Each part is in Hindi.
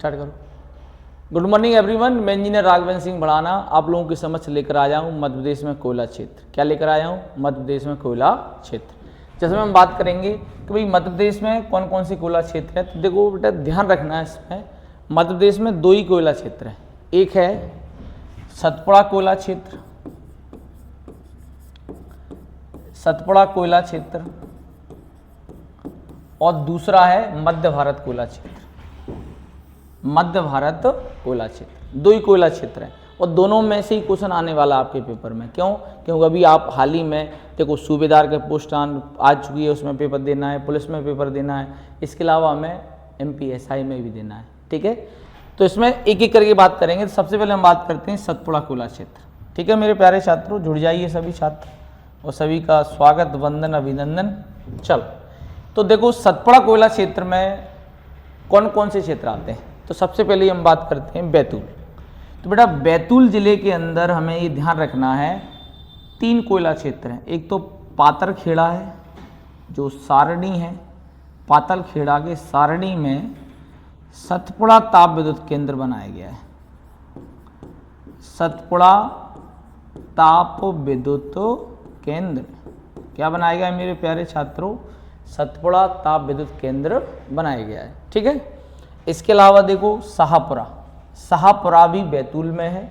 स्टार्ट करो। गुड मॉर्निंग एवरीवन, मैं इंजीनियर राघवेंद्र सिंह भड़ाना आप लोगों की समझ लेकर आया हूँ मध्य प्रदेश में कोयला क्षेत्र। क्या लेकर आया हूँ? मध्य प्रदेश में कोयला क्षेत्र। जैसे हम बात करेंगे कि भाई मध्य प्रदेश में कौन कौन सी कोयला क्षेत्र है, तो देखो बेटा ध्यान रखना है इसमें, मध्य प्रदेश में दो ही कोयला क्षेत्र है। एक है सतपुड़ा कोयला क्षेत्र, सतपुड़ा कोयला क्षेत्र, और दूसरा है मध्य भारत कोयला क्षेत्र। मध्य भारत कोयला क्षेत्र, दो ही कोयला क्षेत्र है और दोनों में से ही क्वेश्चन आने वाला आपके पेपर में। क्यों? क्योंकि अभी आप हाल ही में देखो सूबेदार के पोस्ट आ चुकी है, उसमें पेपर देना है, पुलिस में पेपर देना है, इसके अलावा हमें MPSI में भी देना है। ठीक है, तो इसमें एक एक करके बात करेंगे। तो सबसे पहले हम बात करते हैं सतपुड़ा कोयला क्षेत्र। ठीक है मेरे प्यारे छात्रों, जुड़ जाइए सभी छात्र और सभी का स्वागत, वंदन, अभिनंदन। चल, तो देखो सतपुड़ा कोयला क्षेत्र में कौन कौन से क्षेत्र आते हैं। तो सबसे पहले हम बात करते हैं बैतूल। तो बेटा बैतूल जिले के अंदर हमें ये ध्यान रखना है, तीन कोयला क्षेत्र हैं। एक तो पातरखेड़ा है जो सारणी है, पातरखेड़ा के सारणी में सतपुड़ा ताप विद्युत केंद्र बनाया गया है। सतपुड़ा ताप विद्युत केंद्र क्या बनाया गया है मेरे प्यारे छात्रों? सतपुड़ा ताप विद्युत केंद्र बनाया गया है। ठीक है, इसके अलावा देखो शाहपुरा, शाहपुरा भी बैतूल में है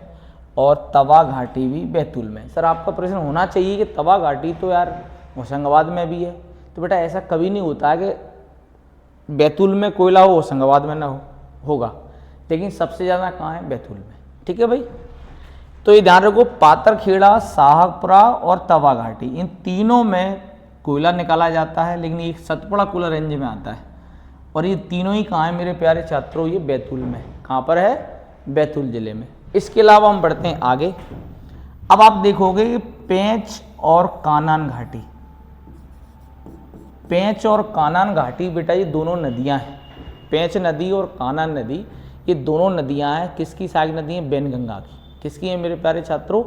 और तवा घाटी भी बैतूल में है। सर आपका प्रश्न होना चाहिए कि तवा घाटी तो यार होशंगाबाद में भी है। तो बेटा ऐसा कभी नहीं होता है कि बैतूल में कोयला हो होशंगाबाद में ना होगा, लेकिन सबसे ज़्यादा कहाँ है? बैतूल में। ठीक है भाई, तो ये ध्यान रखो, पातरखेड़ा, शाहपुरा और तवा घाटी, इन तीनों में कोयला निकाला जाता है, लेकिन ये सतपुड़ा कोयला रेंज में आता है। और ये तीनों ही कहाँ है मेरे प्यारे छात्रों? ये बैतूल में। कहाँ पर है? बैतूल जिले में। इसके अलावा हम बढ़ते हैं आगे। अब आप देखोगे कि पेंच और कानान घाटी, पेंच और कानान घाटी बेटा ये दोनों नदियां हैं। पेंच नदी और कानान नदी ये दोनों नदियां हैं। किसकी सहायक नदी है? बैनगंगा की। किसकी है मेरे प्यारे छात्रों?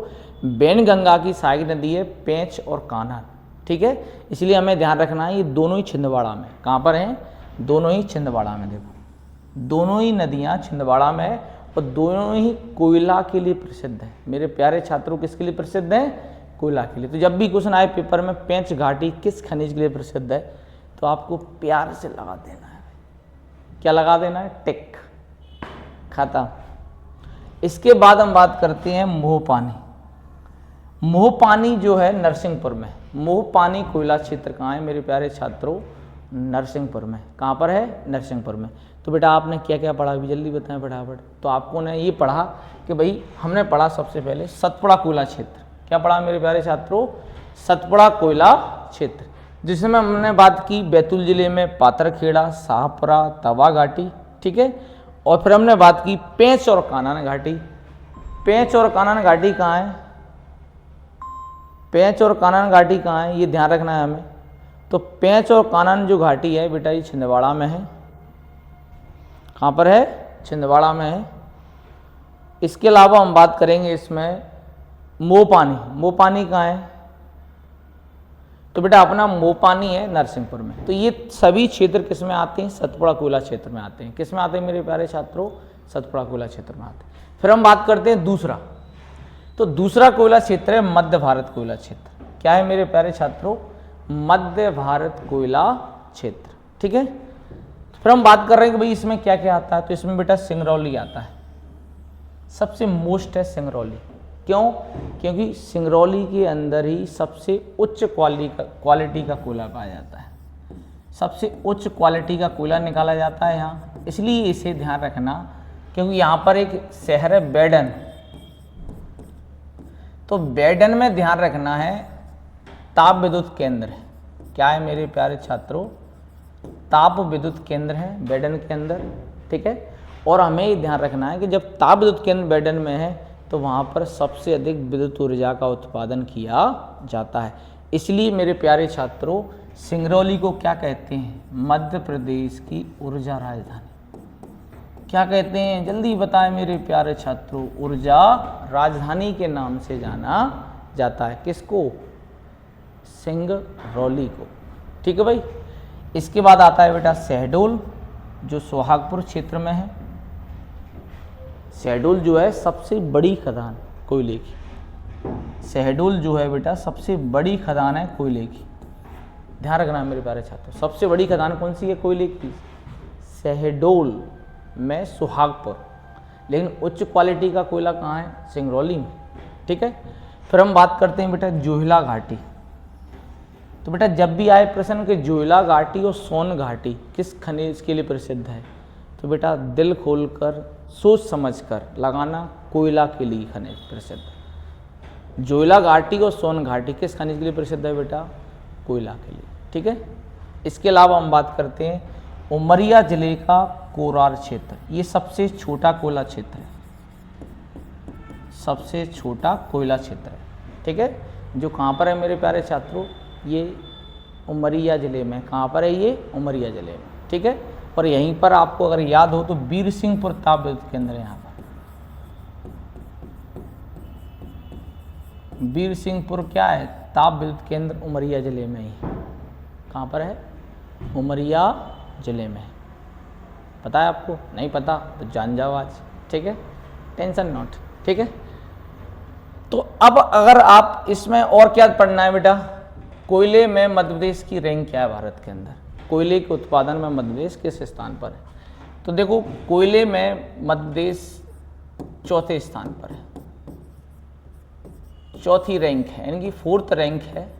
बैनगंगा की सहायक नदी है पेंच और कानान। ठीक है, इसलिए हमें ध्यान रखना है ये दोनों ही छिंदवाड़ा में। कहाँ पर हैं? दोनों ही छिंदवाड़ा में। देखो दोनों ही नदियां छिंदवाड़ा में है और दोनों ही कोयला के लिए प्रसिद्ध है मेरे प्यारे छात्रों। किसके लिए प्रसिद्ध है? कोयला के लिए। तो जब भी क्वेश्चन आए पेपर में पेंच घाटी किस खनिज के लिए प्रसिद्ध है, तो आपको प्यार से लगा देना है। क्या लगा देना है? टिक, खत्म। इसके बाद हम बात करते हैं मोहपानी। मोहपानी जो है नरसिंहपुर में। मोहपानी कोयला क्षेत्र कहाँ है मेरे प्यारे छात्रों? नरसिंहपुर में। कहाँ पर है? नरसिंहपुर में। तो बेटा आपने क्या क्या पढ़ा अभी जल्दी बताएं फटाफट। तो आपको ने ये पढ़ा कि भाई हमने पढ़ा सबसे पहले सतपुड़ा कोयला क्षेत्र। क्या पढ़ा मेरे प्यारे छात्रों? सतपुड़ा कोयला क्षेत्र, जिसमें हमने बात की बैतूल जिले में पातरखेड़ा, शाहपुरा, तवा घाटी। ठीक है, और फिर हमने बात की पेंच और कानान घाटी। पेंच और कानान घाटी कहाँ है? पेंच और कानान घाटी कहाँ है ये ध्यान रखना है हमें। तो पेंच और कानान जो घाटी है बेटा ये छिंदवाड़ा में है। कहाँ पर है? छिंदवाड़ा में है। इसके अलावा हम बात करेंगे इसमें मोहपानी। मोहपानी कहाँ है? तो बेटा अपना मोहपानी है नरसिंहपुर में। तो ये सभी क्षेत्र किस में आते हैं? सतपुड़ा कोयला क्षेत्र में आते हैं। किस में आते हैं मेरे प्यारे छात्रों? सतपुड़ा कोयला क्षेत्र में आते हैं। फिर हम बात करते हैं दूसरा। तो दूसरा कोयला क्षेत्र है मध्य भारत कोयला क्षेत्र। क्या है मेरे प्यारे छात्रों? मध्य भारत कोयला क्षेत्र। ठीक है, फिर हम बात कर रहे हैं कि भाई इसमें क्या क्या आता है। तो इसमें बेटा सिंगरौली आता है, सबसे मोस्ट है सिंगरौली। क्यों? क्योंकि सिंगरौली के अंदर ही सबसे उच्च क्वालिटी का कोयला पाया जाता है। सबसे उच्च क्वालिटी का कोयला निकाला जाता है यहाँ, इसलिए इसे ध्यान रखना, क्योंकि यहाँ पर एक शहर है बैडन। तो बैडन में ध्यान रखना है ताप विद्युत केंद्र है। क्या है मेरे प्यारे छात्रों? ताप विद्युत केंद्र है बैडन के अंदर। ठीक है, और हमें ये ध्यान रखना है कि जब ताप विद्युत केंद्र बैडन में है तो वहाँ पर सबसे अधिक विद्युत ऊर्जा का उत्पादन किया जाता है। इसलिए मेरे प्यारे छात्रों सिंगरौली को क्या कहते हैं? मध्य प्रदेश की ऊर्जा राजधानी। क्या कहते हैं? जल्दी बताएं मेरे प्यारे छात्रों। ऊर्जा राजधानी के नाम से जाना जाता है। किसको? सिंगरौली को। ठीक है भाई। इसके बाद आता है बेटा शहडोल, जो सोहागपुर क्षेत्र में है। शहडोल जो है सबसे बड़ी खदान कोयले की, शहडोल जो है बेटा सबसे बड़ी खदान है कोयले की। ध्यान रखना मेरे प्यारे छात्रों, सबसे बड़ी खदान कौन सी है कोयले की? शहडोल में सुहागपुर। लेकिन उच्च क्वालिटी का कोयला कहाँ है? सिंगरौली में। ठीक है, फिर हम बात करते हैं बेटा जोहिला घाटी। तो बेटा जब भी आए प्रश्न के जोहिला घाटी और सोन घाटी किस खनिज के लिए प्रसिद्ध है, तो बेटा दिल खोलकर सोच समझकर लगाना, कोयला के लिए खनिज प्रसिद्ध। जोहिला घाटी और सोन घाटी किस खनिज के लिए प्रसिद्ध है बेटा? कोयला के लिए। ठीक है, इसके अलावा हम बात करते हैं उमरिया जिले का कोरार क्षेत्र। ये सबसे छोटा कोयला क्षेत्र है, सबसे छोटा कोयला क्षेत्र है। ठीक है, जो कहाँ पर है मेरे प्यारे छात्रों? ये उमरिया जिले में। कहाँ पर है ये? उमरिया जिले में। ठीक है, और यहीं पर आपको अगर याद हो तो वीर सिंहपुर ताप विद्युत केंद्र है यहाँ पर। वीर सिंहपुर क्या है? ताप विद्युत केंद्र उमरिया जिले में ही। कहाँ पर है? उमरिया जिले में। पता है आपको? नहीं पता तो जान जाओ आज। ठीक है, टेंशन नॉट। ठीक है, तो अब अगर आप इसमें और क्या पढ़ना है बेटा, कोयले में मध्य प्रदेश की रैंक क्या है भारत के अंदर? कोयले के उत्पादन में मध्य प्रदेश किस स्थान पर है? तो देखो कोयले में मध्य प्रदेश चौथे स्थान पर है, चौथी रैंक है, यानी कि 4th रैंक है।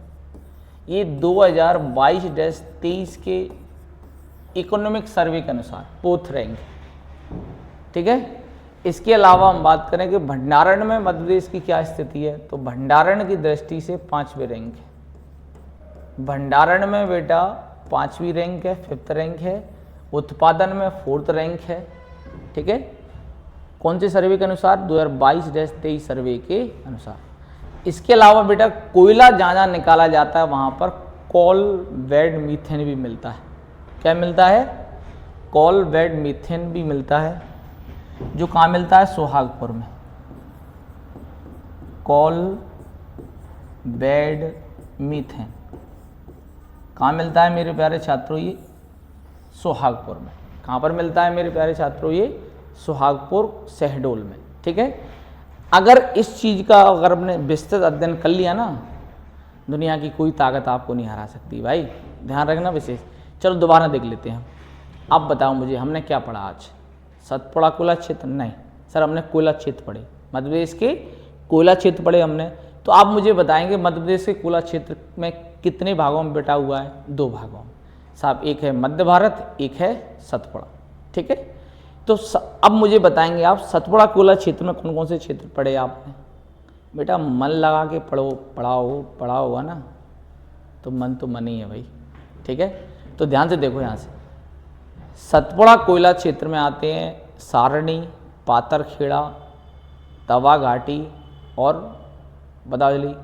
ये 2022-23 के इकोनॉमिक सर्वे के अनुसार 4th रैंक है। ठीक है, इसके अलावा हम बात करें कि भंडारण में मध्य प्रदेश की क्या स्थिति है, तो भंडारण की दृष्टि से 5वें रैंक है। भंडारण में बेटा 5वीं रैंक है, 5th रैंक है। उत्पादन में 4th रैंक है। ठीक है, कौन से सर्वे के अनुसार? 2022-23 सर्वे के अनुसार। इसके अलावा बेटा कोयला जहाँ जहाँ निकाला जाता है वहाँ पर कोल बेड मीथेन भी मिलता है। क्या मिलता है? कोल बेड मीथेन भी मिलता है, जो कहाँ मिलता है? सुहागपुर में। कोल बेड मीथेन कहाँ मिलता है मेरे प्यारे छात्रों? ये सुहागपुर में। कहाँ पर मिलता है मेरे प्यारे छात्रों? ये सुहागपुर शहडोल में। ठीक है, अगर इस चीज़ का अगर आपने विस्तृत अध्ययन कर लिया ना, दुनिया की कोई ताकत आपको नहीं हरा सकती भाई। ध्यान रखना विशेष। चलो दोबारा देख लेते हैं हम। अब बताओ मुझे हमने क्या पढ़ा आज? सतपुड़ा कोयला क्षेत्र? नहीं सर, हमने कोयला क्षेत्र पढ़े, मध्य प्रदेश के कोयला क्षेत्र पढ़े हमने। तो आप मुझे बताएंगे मध्य प्रदेश के कोयला क्षेत्र में कितने भागों में बटा हुआ है? 2 भागों में साहब, एक है मध्य भारत, एक है सतपुड़ा। ठीक है, तो अब मुझे बताएंगे आप सतपुड़ा कोयला क्षेत्र में कौन कौन से क्षेत्र पढ़े आपने? बेटा मन लगा के पढ़ा होगा ना, तो मन ही है भाई। ठीक है, तो ध्यान से देखो यहाँ से। सतपुड़ा कोयला क्षेत्र में आते हैं सारणी, पाथरखेड़ा, तवा घाटी और बताओ जल्दी,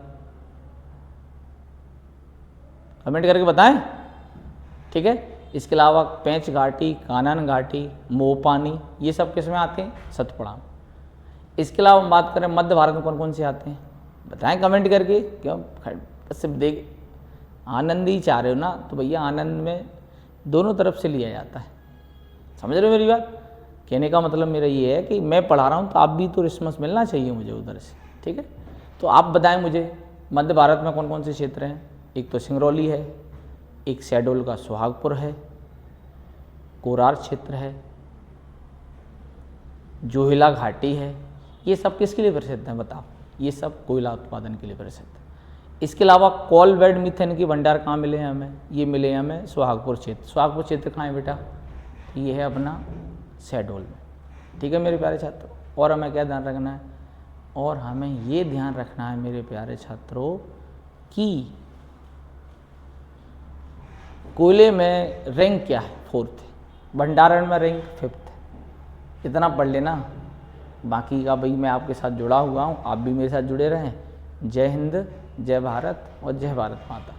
कमेंट करके बताएं। ठीक है, इसके अलावा पेंच घाटी, कानन घाटी, मोहपानी, ये सब किस में आते हैं? सतपुड़ा में। इसके अलावा हम बात करें मध्य भारत में कौन कौन से आते हैं? बताएं कमेंट करके। क्यों सिर्फ देख आनंद ही चाह रहे हो ना, तो भैया आनंद में दोनों तरफ से लिया जाता है। समझ रहे हो मेरी बात? कहने का मतलब मेरा ये है कि मैं पढ़ा रहा हूँ तो आप भी तो रिस्पॉन्स मिलना चाहिए मुझे उधर से। ठीक है, तो आप बताएं मुझे मध्य भारत में कौन कौन से क्षेत्र हैं? एक तो सिंगरौली है, एक शहडोल का सुहागपुर है, कोरार क्षेत्र है, जोहिला घाटी है। ये सब किसके लिए प्रसिद्ध हैं बताओ? ये सब कोयला उत्पादन के लिए प्रसिद्ध है। इसके अलावा कोल बेड मीथेन के भंडार कहाँ मिले हैं हमें? ये मिले हैं हमें सुहागपुर क्षेत्र। सुहागपुर क्षेत्र कहाँ है बेटा? ये है अपना शहडोल में। ठीक है मेरे प्यारे छात्रों, और हमें क्या ध्यान रखना है? और हमें ये ध्यान रखना है मेरे प्यारे छात्रों कि कोयले में रैंक क्या है? 4th। भंडारण में रैंक 5th। इतना पढ़ लेना, बाकी का भाई मैं आपके साथ जुड़ा हुआ हूँ, आप भी मेरे साथ जुड़े रहें। जय हिंद, जय भारत और जय भारत माता।